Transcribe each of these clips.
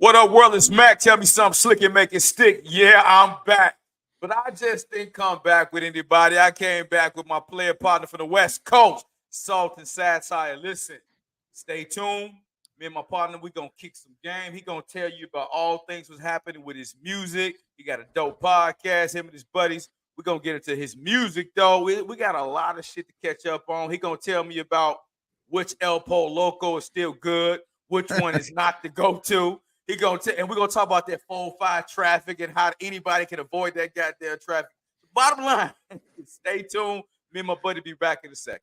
What up, world? It's Mac. Tell me something slick and make it stick. Yeah, I'm back. But I just didn't come back with anybody. I came back with my player partner from the West Coast, Sultan Satire. Listen, stay tuned. Me and my partner, we gonna kick some game. He gonna tell you about all things what's happening with his music. He got a dope podcast, him and his buddies. We're gonna get into his music, though. We got a lot of shit to catch up on. He gonna tell me about which El Po Loco is still good, which one is not to go to. And we're gonna talk about that 405 traffic and how anybody can avoid that goddamn traffic. Bottom line, stay tuned. Me and my buddy be back in a second.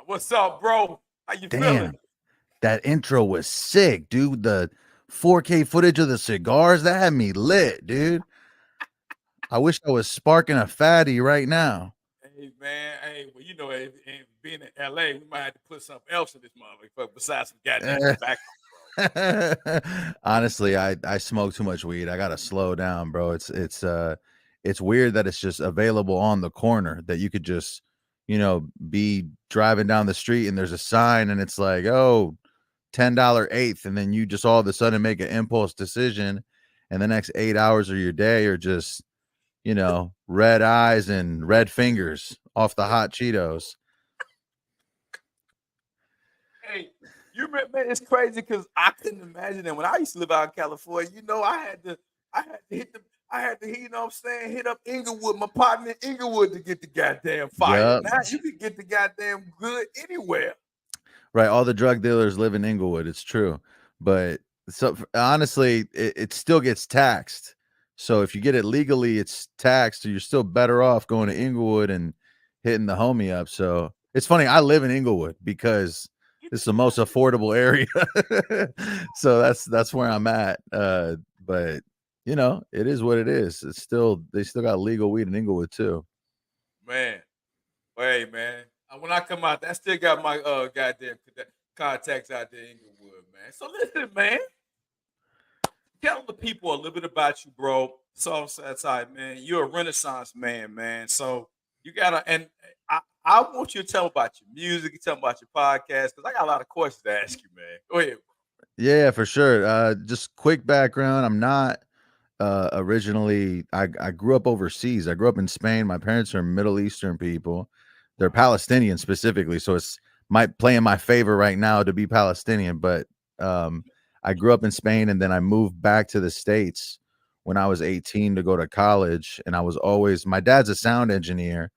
What's up, bro? How you feeling? That intro was sick, dude. The 4K footage of the cigars, that had me lit, dude. I wish I was sparking a fatty right now. Hey, man. Hey, well, you know, being in LA, we might have to put something else in this motherfucker besides some goddamn tobacco. Honestly, I smoke too much weed. I gotta slow down, bro. It's weird that it's just available on the corner, that you could just, be driving down the street and there's a sign and it's like, oh, $10 eighth, and then you just all of a sudden make an impulse decision, and the next 8 hours of your day are just, red eyes and red fingers off the hot Cheetos. Hey, you remember, man, it's crazy because I couldn't imagine that when I used to live out in California. I had to hit up Inglewood, my partner in Inglewood, to get the goddamn fire. Yep. Now you can get the goddamn good anywhere. Right, all the drug dealers live in Inglewood. It's true, but so honestly, it still gets taxed. So if you get it legally, it's taxed. So you're still better off going to Inglewood and hitting the homie up. So it's funny. I live in Inglewood because it's the most affordable area. So that's where I'm at. But it is what it is. They still got legal weed in Inglewood too. Man, hey man, when I come out, I still got my goddamn contacts out there in Inglewood, man. So listen, man, tell the people a little bit about you, bro. So Satire, man, you're a Renaissance man. So you gotta, and I want you to tell me about your music, you tell me about your podcast, because I got a lot of questions to ask you, man. Go ahead. Yeah, for sure. Just quick background. I'm not originally, I grew up overseas. I grew up in Spain. My parents are Middle Eastern people. They're Palestinian specifically, so it's might play in my favor right now to be Palestinian. But I grew up in Spain, and then I moved back to the States when I was 18 to go to college. And I was always, my dad's a sound engineer,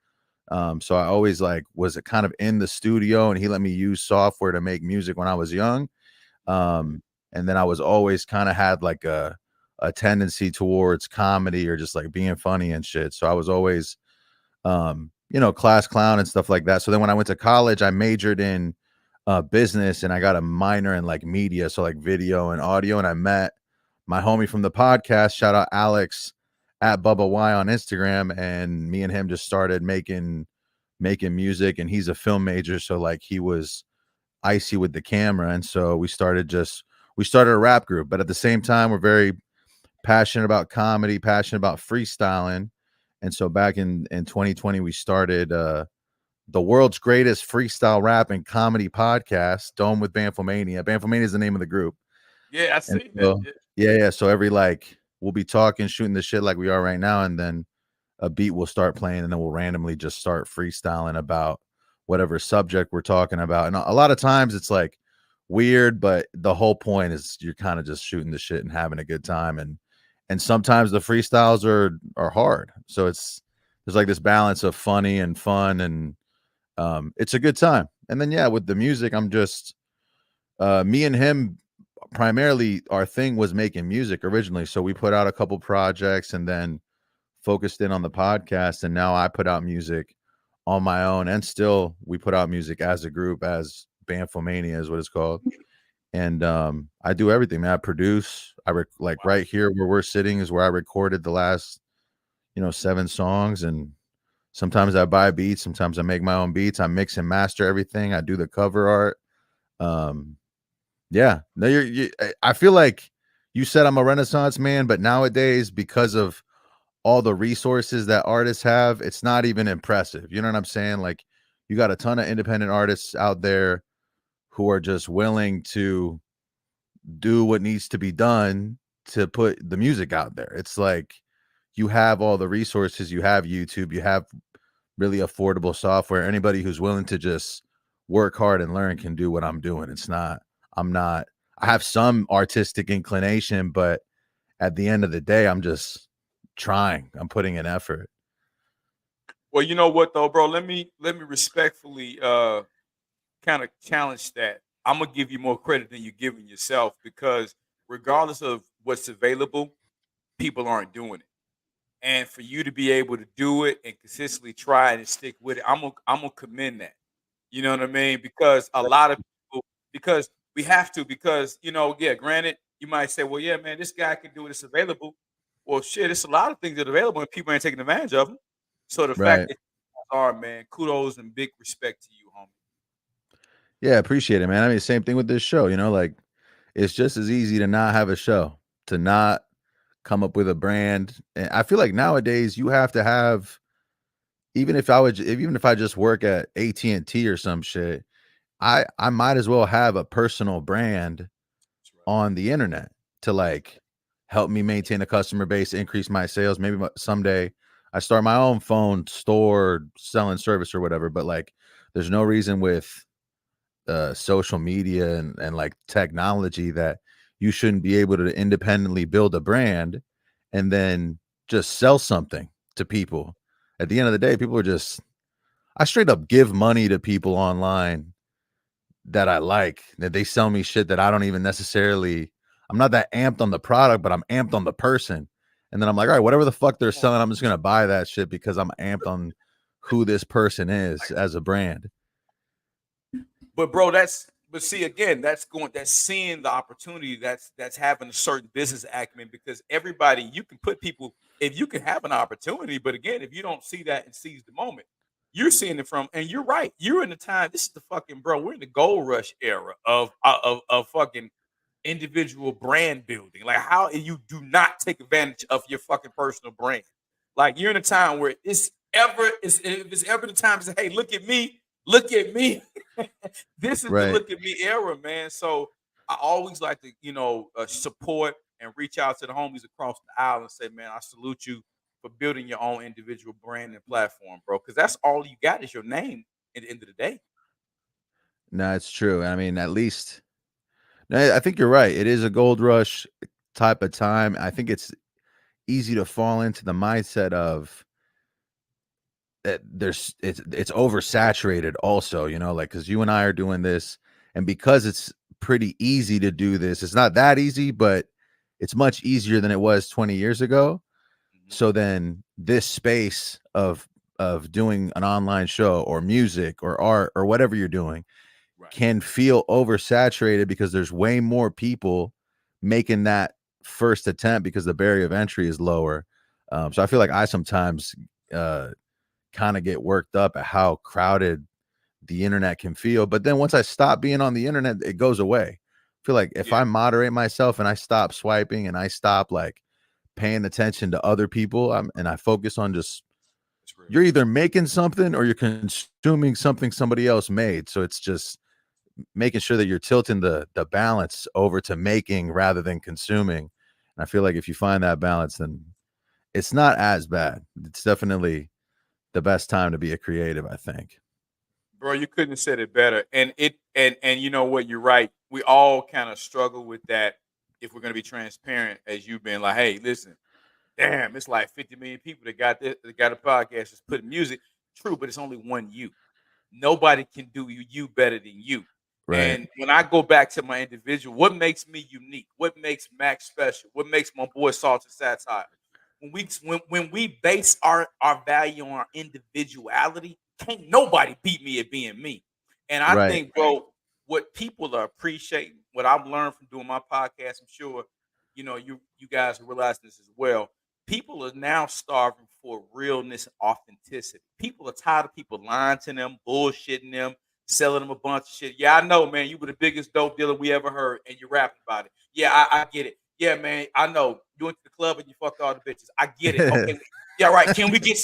so I always was kind of in the studio, and he let me use software to make music when I was young. And then I was always kind of had a tendency towards comedy or just being funny and shit. So I was always, class clown and stuff like that. So then when I went to college, I majored in business, and I got a minor in media. So video and audio. And I met my homie from the podcast, shout out Alex at Bubba Y on Instagram. And me and him just started making music, and he's a film major. So he was icy with the camera. And so we started a rap group, but at the same time, we're very passionate about comedy, passionate about freestyling. And so back in 2020, we started the world's greatest freestyle rap and comedy podcast, Dome with Banfomania. Banfomania is the name of the group. Yeah, I see so, that. Yeah. So every we'll be talking, shooting the shit like we are right now, and then a beat will start playing, and then we'll randomly just start freestyling about whatever subject we're talking about. And a lot of times it's weird, but the whole point is you're kind of just shooting the shit and having a good time. And sometimes the freestyles are hard. So there's this balance of funny and fun, and it's a good time. And then, with the music, I'm just, me and him, primarily our thing was making music originally. So we put out a couple projects, and then focused in on the podcast, and now I put out music on my own, and still we put out music as a group, as Banfomania is what it's called. And I do everything, man. I produce. Like right here where we're sitting is where I recorded the last 7 songs, and sometimes I buy beats, sometimes I make my own beats. I mix and master everything. I do the cover art. Yeah, no, I feel like you said I'm a Renaissance man, but nowadays, because of all the resources that artists have, it's not even impressive. You know what I'm saying? Like, you got a ton of independent artists out there who are just willing to do what needs to be done to put the music out there. It's like you have all the resources, you have YouTube, you have really affordable software. Anybody who's willing to just work hard and learn can do what I'm doing. I'm not, I have some artistic inclination, but at the end of the day, I'm just trying. I'm putting in effort. Well, you know what though, bro? Let me respectfully kind of challenge that. I'm gonna give you more credit than you're giving yourself, because regardless of what's available, people aren't doing it. And for you to be able to do it and consistently try it and stick with it, I'm gonna commend that. You know what I mean? Because a lot of people, because we have to, because yeah, granted, you might say, well, yeah, man, this guy can do it, it's available. Well, shit, it's a lot of things that are available and people ain't taking advantage of them. So the fact Right. that you are, man, kudos and big respect to you, homie. Yeah, appreciate it, man. I mean, same thing with this show, like it's just as easy to not have a show, to not come up with a brand. And I feel like nowadays you have to have, even if I just work at AT&T or some shit, I might as well have a personal brand That's right. on the internet to like help me maintain a customer base, increase my sales. Maybe someday I start my own phone store selling service or whatever. But like, there's no reason with social media and like technology that you shouldn't be able to independently build a brand and then just sell something to people. At the end of the day, people are just, I straight up give money to people online that I like, that they sell me shit that I don't even necessarily, I'm not that amped on the product, but I'm amped on the person. And then I'm like, all right, whatever the fuck they're selling, I'm just gonna buy that shit because I'm amped on who this person is as a brand. But bro, but see again, that's seeing the opportunity, that's having a certain business acumen, because everybody, you can put people, if you can have an opportunity, but again, if you don't see that and seize the moment, you're seeing it from, and you're right, you're in the time, this is the fucking, bro, we're in the gold rush era of fucking individual brand building. Like, how you do not take advantage of your fucking personal brand? Like, you're in a time where it's ever the time to say, hey, look at me, look at me. This is the Right. look at me era, man. So I always like to, support and reach out to the homies across the aisle and say, man, I salute you for building your own individual brand and platform, bro. Because that's all you got is your name at the end of the day. No, it's true. I mean, at least, no, I think you're right. It is a gold rush type of time. I think it's easy to fall into the mindset of that it's oversaturated also, like, because you and I are doing this, and because it's pretty easy to do this, it's not that easy, but it's much easier than it was 20 years ago. Mhm. So then this space of doing an online show or music or art or whatever you're doing Right. can feel oversaturated because there's way more people making that first attempt because the barrier of entry is lower. So I feel like I sometimes uh kind of get worked up at how crowded the internet can feel. But then once I stop being on the internet, it goes away. I feel like if Yeah. I moderate myself and I stop swiping and I stop like paying attention to other people, and I focus on just, That's real. you're either making something or you're consuming something somebody else made. So it's just making sure that you're tilting the balance over to making rather than consuming. And I feel like if you find that balance, then it's not as bad. It's definitely the best time to be a creative, I think. Bro, you couldn't have said it better. And you know what, you're right. We all kind of struggle with that, if we're gonna be transparent, as you've been like, hey, listen, damn, it's like 50 million people that got this, that got a podcast, just putting music. True, but it's only one you. Nobody can do you better than you. Right. And when I go back to my individual, what makes me unique? What makes Max special? What makes my boy Sultan Satire? when we base our value on our individuality, can't nobody beat me at being me. And I Right. think, bro, what people are appreciating, what I've learned from doing my podcast, I'm sure you guys realize this as well. People are now starving for realness and authenticity. People are tired of people lying to them, bullshitting them, selling them a bunch of shit. Yeah, I know, man. You were the biggest dope dealer we ever heard, and you're rapping about it. Yeah, I get it. Yeah, man. I know. You went to the club and you fucked all the bitches. I get it. Okay. Yeah, right. Can we get?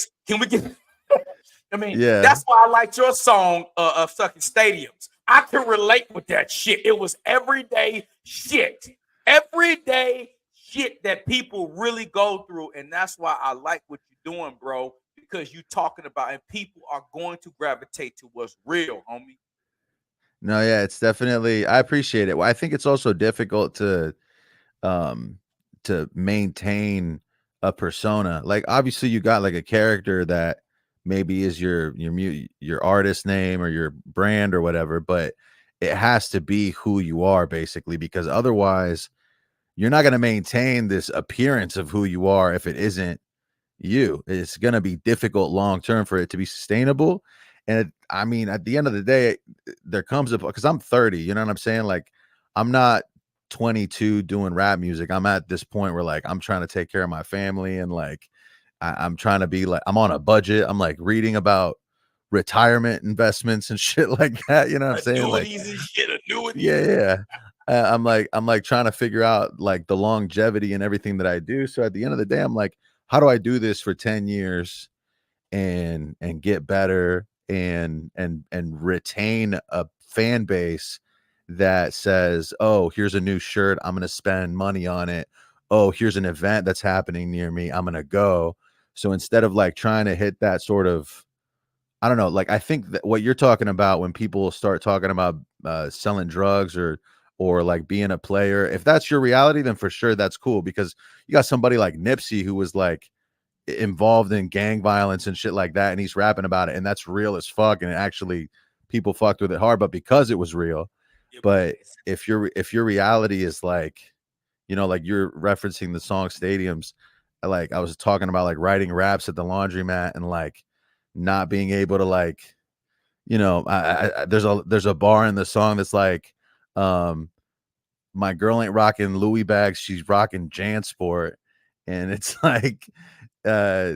I mean, Yeah. that's why I liked your song of Sucking Stadiums. I can relate with that shit. It was everyday shit. Everyday shit that people really go through. And that's why I like what you're doing, bro, because you're talking about, and people are going to gravitate to what's real, homie. No, yeah, it's definitely, I appreciate it. Well, I think it's also difficult um to maintain a persona. Like obviously you got like a character that maybe is your artist name or your brand or whatever, but it has to be who you are basically, because otherwise you're not going to maintain this appearance of who you are if it isn't you. It's going to be difficult long term for it to be sustainable. And I mean, at the end of the day, there comes a, because I'm 30, you know what I'm saying? Like, I'm not 22 doing rap music. I'm at this point where like I'm trying to take care of my family, and like I'm trying to be like, I'm on a budget. I'm like reading about retirement investments and shit like that. You know what I'm saying? Like, Annuities and shit, annuities. yeah. I'm like trying to figure out like the longevity and everything that I do. So at the end of the day, I'm like, how do I do this for 10 years and get better and retain a fan base that says, "Oh, here's a new shirt, I'm going to spend money on it. Oh, here's an event that's happening near me, I'm going to go." So instead of like trying to hit that sort of, I don't know, like I think that what you're talking about when people start talking about selling drugs or like being a player, if that's your reality, then for sure that's cool, because you got somebody like Nipsey who was like involved in gang violence and shit like that, and he's rapping about it, and that's real as fuck, and it actually people fucked with it hard, but because it was real. But if your reality is like, like you're referencing the song Stadiums, like I was talking about like writing raps at the laundromat and like not being able to like, there's a bar in the song that's like, my girl ain't rocking Louis bags, she's rocking JanSport. And it's like, uh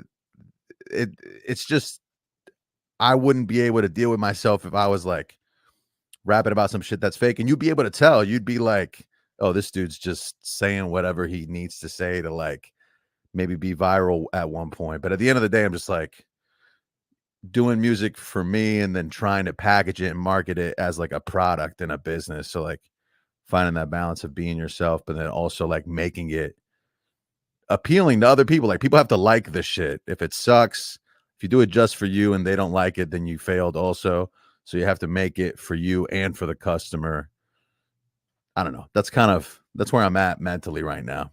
it's just, I wouldn't be able to deal with myself if I was like rapping about some shit that's fake, and you'd be able to tell. You'd be like, "Oh, this dude's just saying whatever he needs to say to like maybe be viral at one point." But at the end of the day, I'm just like doing music for me and then trying to package it and market it as like a product and a business. So like finding that balance of being yourself, but then also like making it appealing to other people. Like people have to like the shit. If it sucks, if you do it just for you and they don't like it, then you failed also. So you have to make it for you and for the customer. I don't know. That's where I'm at mentally right now.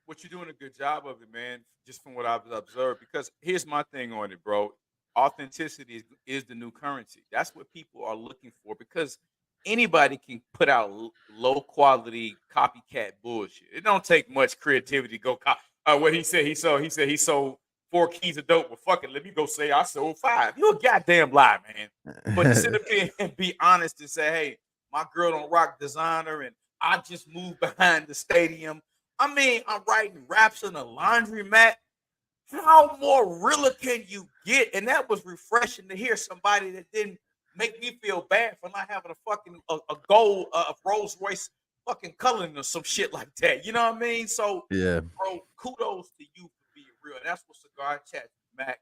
What you're doing a good job of it, man, just from what I've observed. Because here's my thing on it, bro. Authenticity is the new currency. That's what people are looking for, because anybody can put out low quality copycat bullshit. It don't take much creativity to go what he said. He sold 4 keys of dope. Well, fuck it. Let me go say I sold 5. You a goddamn lie, man. But to sit up here and be honest and say, hey, my girl don't rock designer and I just moved behind the stadium. I mean, I'm writing raps in a laundromat. How more realer can you get? And that was refreshing to hear somebody that didn't make me feel bad for not having a fucking a gold of Rolls Royce fucking coloring or some shit like that. You know what I mean? So, Yeah. bro, kudos to you for being real. And that's what Cigar Chat, Mac.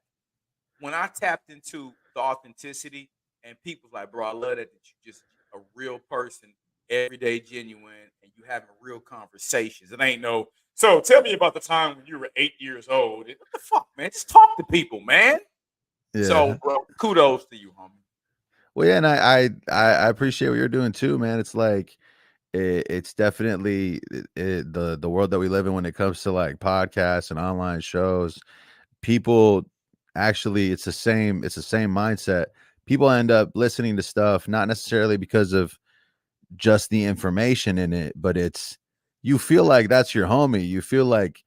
When I tapped into the authenticity, and people's like, bro, I love that you just a real person, everyday genuine, and you having real conversations. It ain't no, so tell me about the time when you were 8 years old. What the fuck, man? Just talk to people, man. So, Yeah. bro, kudos to you, homie. Well, yeah, and I appreciate what you're doing too, man. It's like it's definitely the world that we live in when it comes to like podcasts and online shows. People actually, it's the same mindset. People end up listening to stuff not necessarily because of just the information in it, but it's, you feel like that's your homie. You feel like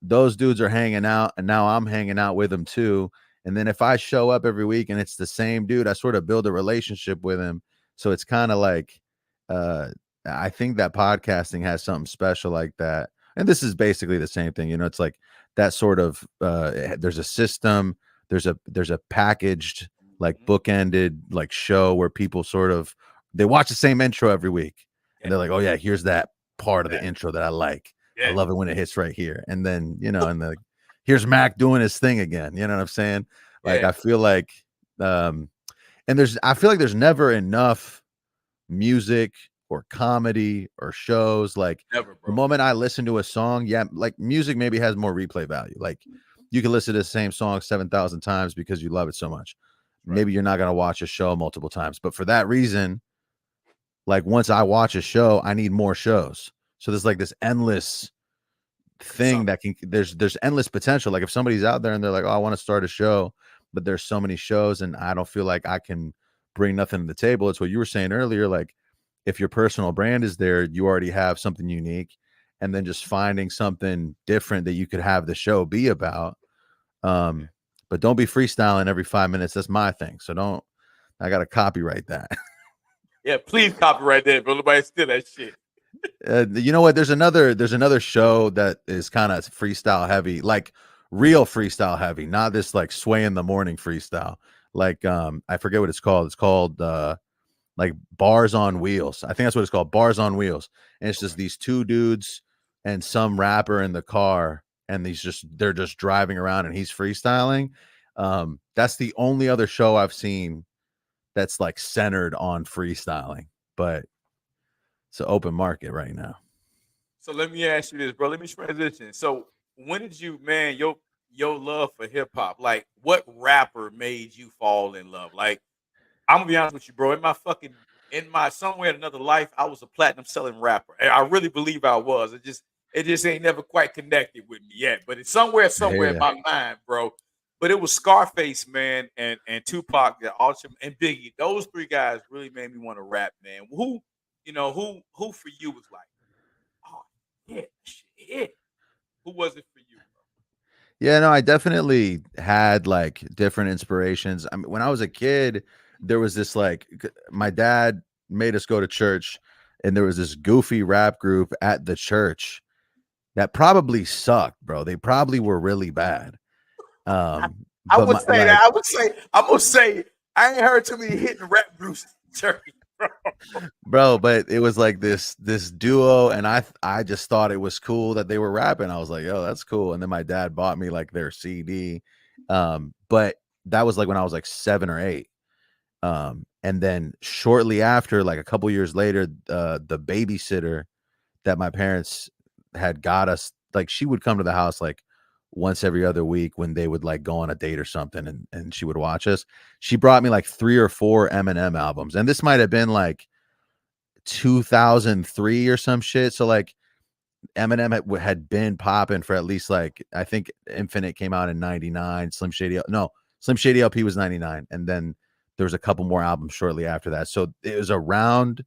those dudes are hanging out, and now I'm hanging out with them too. And then if I show up every week and it's the same dude, I sort of build a relationship with him. So it's kind of like, uh, I think that podcasting has something special like that. And this is basically the same thing. You know, it's like that sort of, there's a system, there's a packaged, like Mhm. bookended, like show where people sort of, they watch the same intro every week and Yeah. they're like, oh yeah, here's that part of the Yeah. intro that I like. I Yeah. love it when it hits right here. And then, you know, and the here's Mac doing his thing again. You know what I'm saying? Like Yeah. I feel like and I feel like there's never enough music or comedy or shows. Like Never, the bro. moment I listen to a song, yeah, like music maybe has more replay value. Like you can listen to the same song 7,000 times because you love it so much. Right. Maybe you're not going to watch a show multiple times, but for that reason, like once I watch a show, I need more shows. So there's like this endless thing that can, there's endless potential. Like if somebody's out there and they're like, oh, I want to start a show, but there's so many shows and I don't feel like I can bring nothing to the table. It's what you were saying earlier. Like if your personal brand is there, you already have something unique, and then just finding something different that you could have the show be about. But don't be freestyling every 5 minutes. That's my thing. So don't, I got to copyright that. Yeah, please copyright that, bro. Nobody steal that shit. You know what? There's another show that is kind of freestyle heavy, like real freestyle heavy, not this like sway in the morning freestyle. Like I forget what it's called. It's called like Bars on Wheels. I think that's what it's called, Bars on Wheels. And it's just Okay. these two dudes and some rapper in the car, and they're just driving around and he's freestyling. That's the only other show I've seen that's like centered on freestyling, but it's an open market right now. So let me ask you this, bro. Let me transition. So when did you, man, your love for hip hop, like what rapper made you fall in love? Like, I'm gonna be honest with you, bro. In my somewhere in another life, I was a platinum selling rapper. And I really believe I was. It just ain't never quite connected with me yet. But it's I hear somewhere in you. my mind, bro. But it was Scarface, man, and Tupac, the Ultra, and Biggie. Those three guys really made me want to rap, man. Who for you was like, oh yeah, shit. Who was it for you, Yeah, no, I definitely had like different inspirations. I mean, when I was a kid, there was this like my dad made us go to church, and there was this goofy rap group at the church that probably sucked, bro. They probably were really bad. bro? I But would my say that. like, I'm gonna say I ain't heard too many hitting rap groups in church, bro. bro, but it was like this duo, and I just thought it was cool that they were rapping. I was like, "Oh, that's cool." And then my dad bought me like their CD. But that was like when I was like 7 or 8. And then shortly after, like a couple years later, the babysitter that my parents had got us, like she would come to the house like once every other week when they would like go on a date or something, and she would watch us. She brought me like 3 or 4 Eminem albums, and this might have been like 2003 or some shit. So like Eminem had been popping for at least like, I think Infinite came out in 99, Slim Shady LP was 99, and then there was a couple more albums shortly after that. So it was around,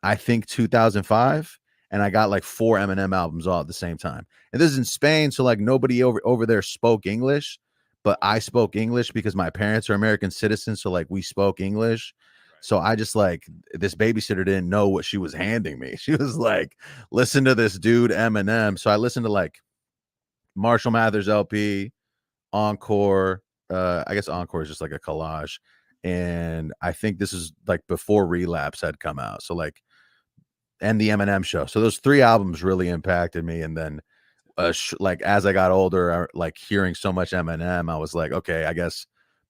I think, 2005, and I got like 4 Eminem albums all at the same time. And this is in Spain, so like nobody over there spoke English, but I spoke English because my parents are American citizens, so like we spoke English. So I just like, this babysitter didn't know what she was handing me. She was like, "Listen to this dude Eminem." So I listened to like Marshall Mathers LP, Encore. I guess Encore is just like a collage, and I think this is like before Relapse had come out. So like, and the Eminem Show. So those 3 albums really impacted me. And then like as I got older, like hearing so much Eminem, I was like, okay, I guess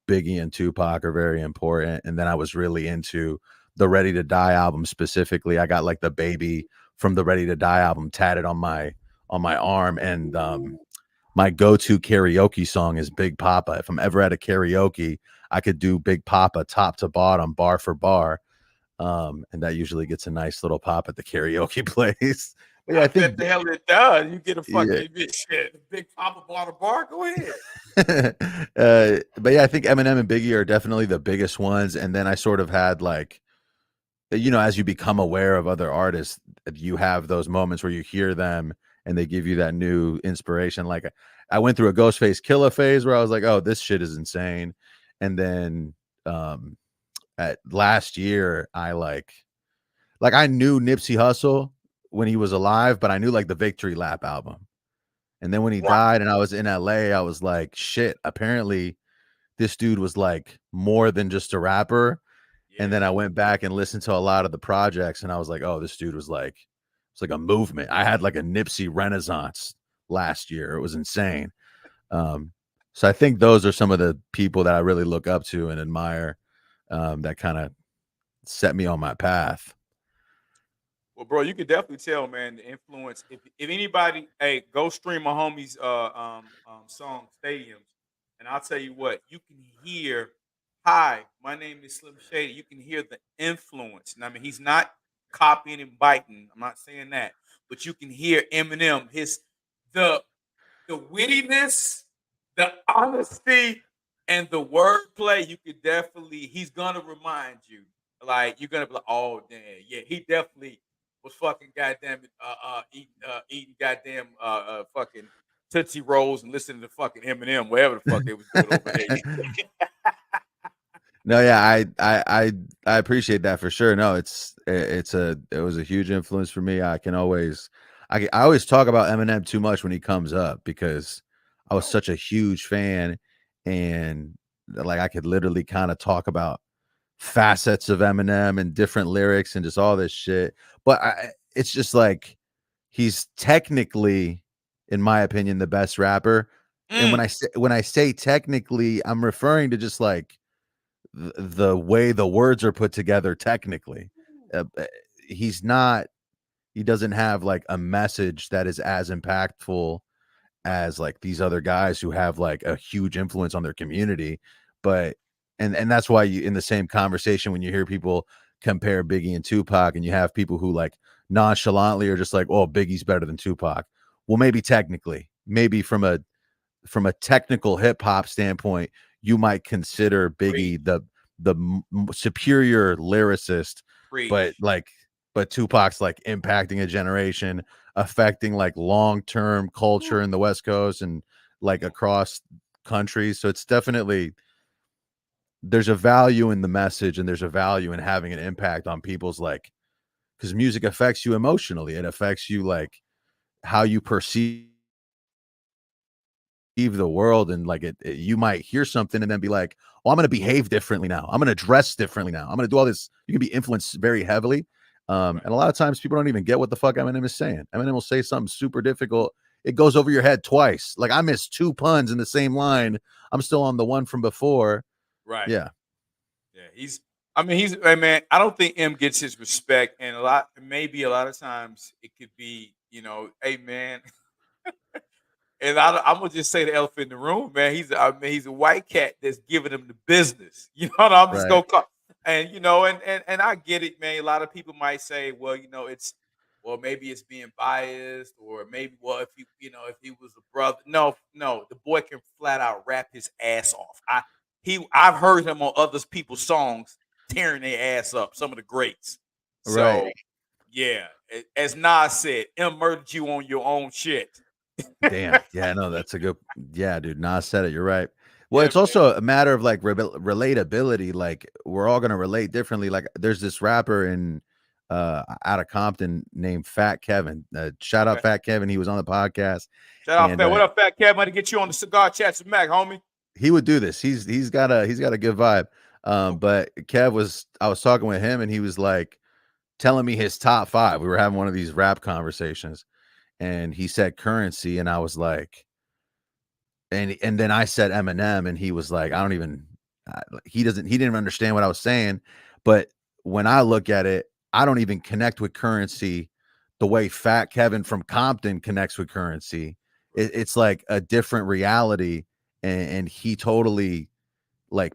Biggie and Tupac are very important. And then I was really into the Ready to Die album specifically. I got like the baby from the Ready to Die album tatted on my arm. And my go-to karaoke song is Big Papa. If I'm ever at a karaoke, I could do Big Papa top to bottom, bar for bar. And that usually gets a nice little pop at the karaoke place. But yeah, I I bet think, the hell it does. You get a yeah. fucking big shit. Big Papa bought a bar. Go ahead. But yeah, I think Eminem and Biggie are definitely the biggest ones. And then I sort of had like, you know, as you become aware of other artists, you have those moments where you hear them and they give you that new inspiration. Like I went through a Ghostface Killer phase where I was like, oh, this shit is insane. And then at last year, I I knew Nipsey Hussle when he was alive, but I knew like the Victory Lap album. And then when he died and I was in LA, I was like, shit, apparently this dude was like more than just a rapper. And then I went back and listened to a lot of the projects and I was like, oh, this dude was like, it's like a movement. I had like a Nipsey renaissance last year. It was insane. So I think those are some of the people that I really look up to and admire, that kind of set me on my path. Well, bro, you can definitely tell, man, the influence. If anybody, hey, go stream my homie's song Stadiums, and I'll tell you what, you can hear. Hi, my name is Slim Shady. You can hear the influence. And I mean, he's not copying and biting. I'm not saying that, but you can hear Eminem, the the wittiness, the honesty, and the wordplay. You could definitely. He's gonna remind you. Like you're gonna be like, oh damn, yeah, he definitely was fucking goddamn eating goddamn fucking Tootsie Rolls and listening to fucking Eminem, whatever the fuck they was doing over there. No, yeah, I appreciate that for sure. No, it was a huge influence for me. I always talk about Eminem too much when he comes up because I was such a huge fan, and like I could literally kind of talk about facets of Eminem and different lyrics and just all this shit. But it's just like he's technically, in my opinion, the best rapper. And when I say technically, I'm referring to just like the way the words are put together technically. He's not he doesn't have like a message that is as impactful as like these other guys who have like a huge influence on their community. But and that's why you in the same conversation when you hear people compare Biggie and Tupac and you have people who like nonchalantly are just like, oh, Biggie's better than Tupac. Well, maybe technically, maybe from a technical hip hop standpoint, you might consider Biggie the superior lyricist, but Tupac's like impacting a generation, affecting like long-term culture in the West Coast and like across countries. So it's definitely there's a value in the message and there's a value in having an impact on people's like because music affects you emotionally. It affects you like how you perceive the world and like you might hear something and then be like, oh, I'm going to behave differently now, I'm going to dress differently now, I'm going to do all this. You can be influenced very heavily, and a lot of times people don't even get what the fuck Eminem is saying. Eminem will say something super difficult, it goes over your head twice. Like I missed 2 puns in the same line, I'm still on the one from before. Right. Yeah, He's hey man, I don't think M gets his respect, and maybe a lot of times it could be, hey man. And I'm gonna just say the elephant in the room, man. He's a white cat that's giving him the business. You know what I'm just right, gonna call. And and I get it, man. A lot of people might say, well, maybe it's being biased, or maybe, well, if he was a brother. No, the boy can flat out rap his ass off. I've heard him on other people's songs tearing their ass up. Some of the greats. right. So yeah, as Nas said, M murdered you on your own shit. Damn. Yeah, no, that's a good. Yeah, dude. Nas said it. You're right. Well, Yeah, it's man. also a matter of like relatability. Like we're all gonna relate differently. Like there's this rapper in out of Compton named Fat Kevin. Shout out Okay. Fat Kevin. He was on the podcast, Shout out, and Fat. What up, Fat Cat? Money to get you on the Cigar Chats with Mac, homie. he would do this. He's got a good vibe. But I was talking with him, and he was like telling me his top 5. We were having one of these rap conversations, and he said Currency, and I was like. And then I said Eminem, and he was like, I don't even. He didn't even understand what I was saying. But when I look at it, I don't even connect with Currency the way Fat Kevin from Compton connects with Currency. It's like a different reality, and he totally like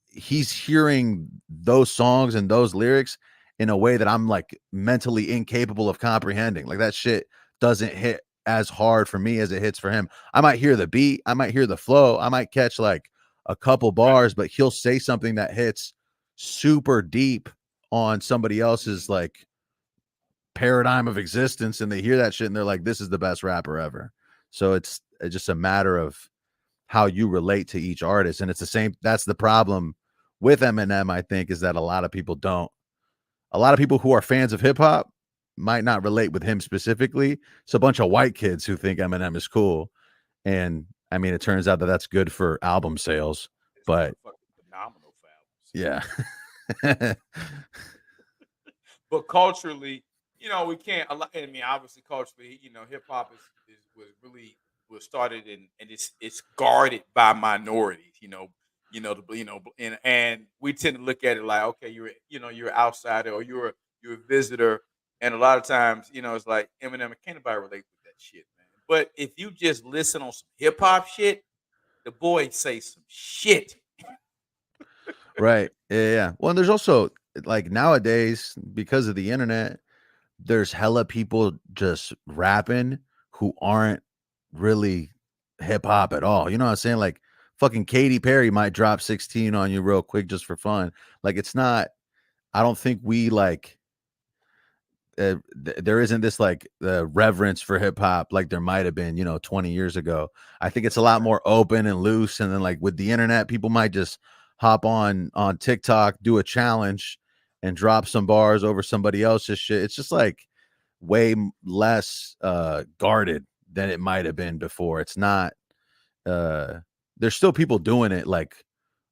he's hearing those songs and those lyrics in a way that I'm like mentally incapable of comprehending. Like that shit doesn't hit as hard for me as it hits for him. I might hear the beat, I might hear the flow, I might catch like a couple bars, but he'll say something that hits super deep on somebody else's like paradigm of existence, and they hear that shit and they're like, this is the best rapper ever. So it's just a matter of how you relate to each artist. And it's the same. That's the problem with Eminem, I think, is that a lot of people who are fans of hip hop might not relate with him specifically. It's a bunch of white kids who think Eminem is cool. And I mean, it turns out that that's good for album sales, It's but motherfucking phenomenal for albums. yeah. But culturally, we can't. I mean, obviously, culturally, hip hop was started and it's guarded by minorities. And we tend to look at it like, okay, you're an outsider or you're a visitor, and a lot of times, it's like Eminem. Can't nobody relate with that shit, man. But if you just listen on some hip hop shit, the boy say some shit. Right. Yeah. Well, and there's also like nowadays, because of the internet, there's hella people just rapping who aren't really hip hop at all. You know what I'm saying? Like fucking Katy Perry might drop 16 on you real quick just for fun. Like it's not, I don't think we like there isn't this like reverence for hip hop like there might have been 20 years ago. I think it's a lot more open and loose, and then like with the internet people might just hop on TikTok, do a challenge and drop some bars over somebody else's shit. It's just like way less guarded than it might have been before. It's not there's still people doing it like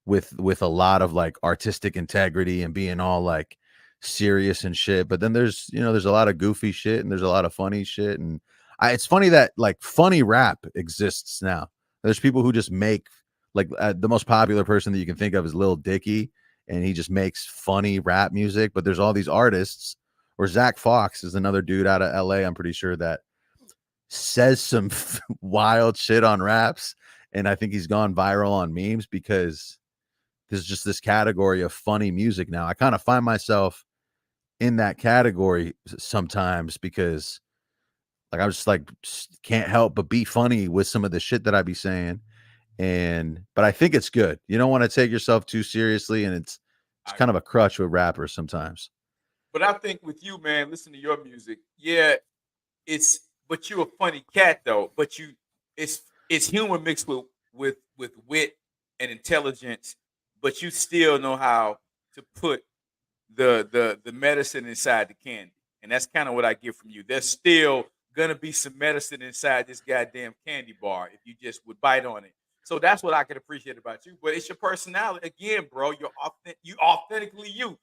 with a lot of like artistic integrity and being all like serious and shit, but then there's a lot of goofy shit and there's a lot of funny shit. And it's funny that like funny rap exists now. There's people who just make like the most popular person that you can think of is Lil Dicky, and he just makes funny rap music. But there's all these artists, or Zach Fox is another dude out of LA, I'm pretty sure, that says some wild shit on raps, and I think he's gone viral on memes because there's just this category of funny music now. I kind of find myself in that category sometimes because like I just like can't help but be funny with some of the shit that I be saying. But I think it's good. You don't want to take yourself too seriously, and it's kind of a crutch with rappers sometimes. But I think with you, man, listen to your music. Yeah, but you're a funny cat though. But it's humor mixed with wit and intelligence. But you still know how to put the medicine inside the candy, and that's kind of what I get from you. There's still gonna be some medicine inside this goddamn candy bar if you just would bite on it. So that's what I can appreciate about you. But it's your personality again, bro. You authentically you.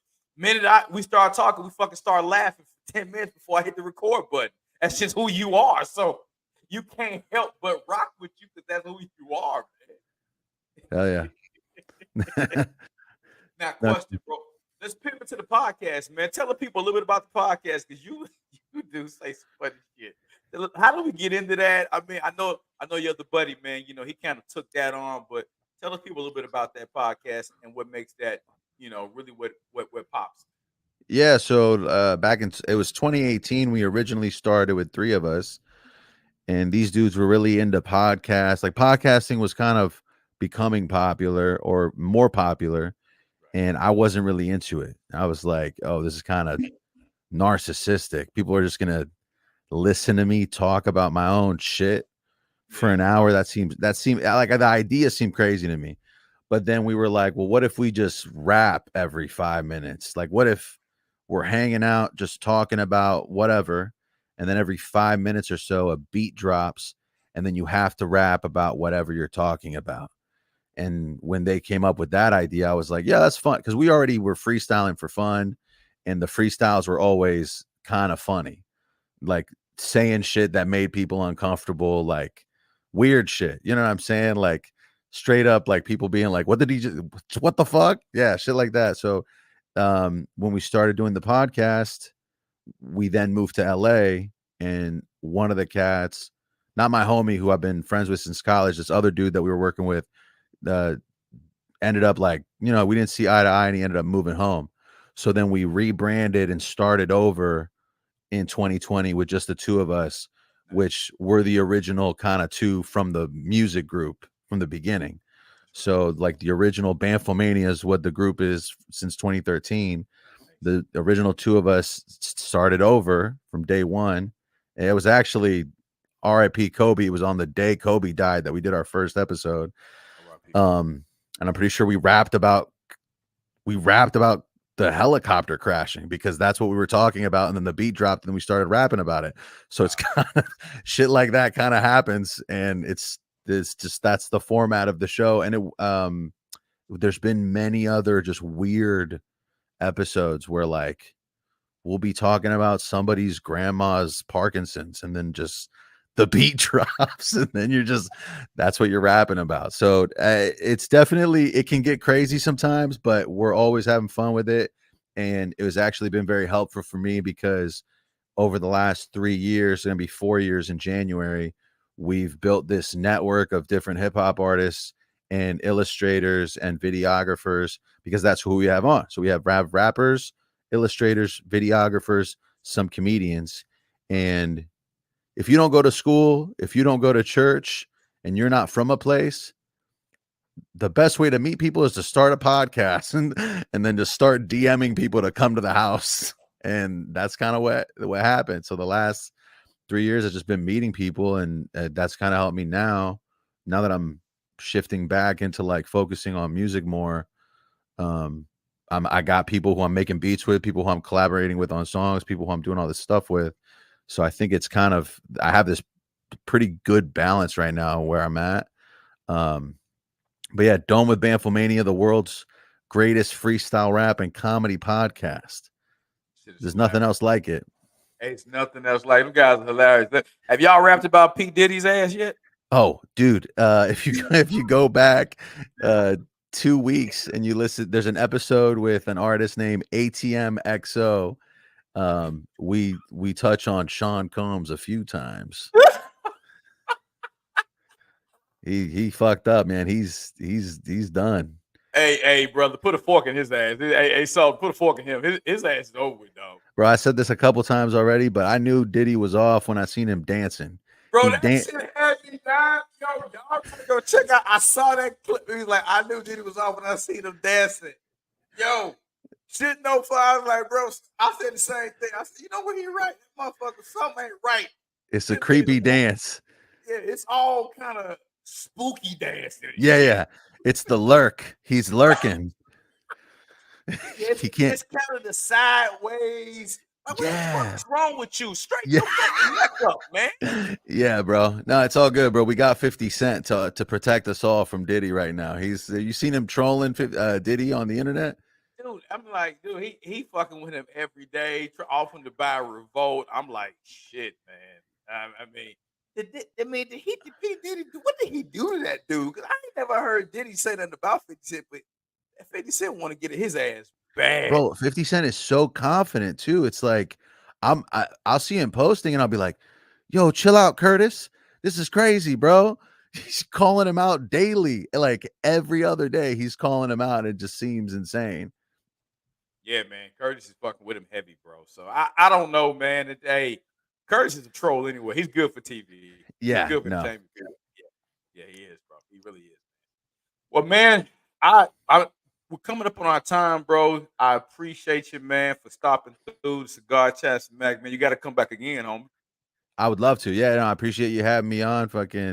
We start talking, we fucking start laughing for 10 minutes before I hit the record button. That's just who you are. So you can't help but rock with you because that's who you are, man. Hell yeah. Now, question, bro. Let's pivot to the podcast, man. Tell the people a little bit about the podcast because you do say some funny shit. How do we get into that? I mean, I know your other buddy, man. He kind of took that on, but tell the people a little bit about that podcast and what makes that, really what pops. Yeah, so it was 2018. We originally started with three of us, and these dudes were really into podcasts. Like podcasting was kind of becoming popular or more popular, and I wasn't really into it. I was like, oh, this is kind of narcissistic. People are just gonna listen to me talk about my own shit for an hour. That seemed like the idea seemed crazy to me. But then we were like, well, what if we just rap every 5 minutes? Like, what if we're hanging out, just talking about whatever, and then every 5 minutes or so, a beat drops, and then you have to rap about whatever you're talking about. And when they came up with that idea, I was like, yeah, that's fun. Because we already were freestyling for fun, and the freestyles were always kind of funny, like saying shit that made people uncomfortable, like weird shit. You know what I'm saying? Like straight up, like people being like, what the fuck? Yeah, shit like that. So when we started doing the podcast, we then moved to LA, and one of the cats, not my homie who I've been friends with since college, this other dude that we were working with, ended up like, we didn't see eye to eye, and he ended up moving home. So then we rebranded and started over in 2020 with just the two of us, which were the original kind of two from the music group from the beginning. So like the original Banfomania is what the group is since 2013. The original two of us started over from day one. And it was actually R.I.P. Kobe. It was on the day Kobe died that we did our first episode. And I'm pretty sure we rapped about the helicopter crashing because that's what we were talking about. And then the beat dropped and we started rapping about it. So it's kind of shit like that kind of happens. And it's just, that's the format of the show. And there's been many other just weird episodes where like we'll be talking about somebody's grandma's Parkinson's and then just the beat drops and then that's what you're rapping about. So it's definitely, it can get crazy sometimes, but we're always having fun with it. And it was actually been very helpful for me because over the last 3 years, going to be 4 years in January, we've built this network of different hip hop artists and illustrators and videographers because that's who we have on. So we have rappers, illustrators, videographers, some comedians. And if you don't go to school, if you don't go to church and you're not from a place, the best way to meet people is to start a podcast and then just start DMing people to come to the house. And that's kind of what happened. So the last 3 years I've just been meeting people, and that's kind of helped me now that I'm shifting back into like focusing on music more. I got people who I'm making beats with, people who I'm collaborating with on songs, people who I'm doing all this stuff with. So I think it's kind of, I have this pretty good balance right now where I'm at. But yeah, Dome with Banfomania, the world's greatest freestyle rap and comedy podcast. There's nothing else like it. It's nothing else like them guys are hilarious. Have y'all rapped about P. Diddy's ass yet? Oh, dude, if you go back 2 weeks and you listen, there's an episode with an artist named ATM XO. We touch on Sean Combs a few times. He fucked up, man. He's done. Hey, brother, put a fork in his ass. Hey, so put a fork in him. His ass is over with, dog. Bro, I said this a couple times already, but I knew Diddy was off when I seen him dancing. Bro, that shit had me dying. Yo, dog, go check out. I saw that clip. He was like, I knew Diddy was off when I seen him dancing. Yo, shit no fun. I was like, bro, I said the same thing. I said, you know what, he right? That motherfucker, something ain't right. It's a creepy dance. Yeah, it's all kind of spooky dancing. Yeah. It's the lurk. He's lurking. He can't. It's kind of the sideways. Like, what the fuck is wrong with you? Straight your fucking neck up, man. Yeah, bro. No, it's all good, bro. We got 50 Cent to protect us all from Diddy right now. You seen him trolling Diddy on the internet? Dude, I'm like, dude, he fucking with him every day, offering to buy a Revolt. I'm like, shit, man. Did Diddy do? What did he do to that dude? Because I ain't never heard Diddy say nothing about 50 Cent, but 50 Cent want to get his ass bad. Bro, 50 Cent is so confident too. It's like I'll see him posting and I'll be like, yo, chill out, Curtis. This is crazy, bro. He's calling him out daily. Like every other day, he's calling him out. It just seems insane. Yeah, man. Curtis is fucking with him heavy, bro. So I don't know, man. Hey, Curtis is a troll anyway. He's good for TV. Yeah, he's good for entertainment. Yeah, he is, bro. He really is. Well, man, we're coming up on our time, bro. I appreciate you, man, for stopping through the Cigar Chats, Mac. Man, you got to come back again, homie. I would love to. Yeah, no, I appreciate you having me on. Fucking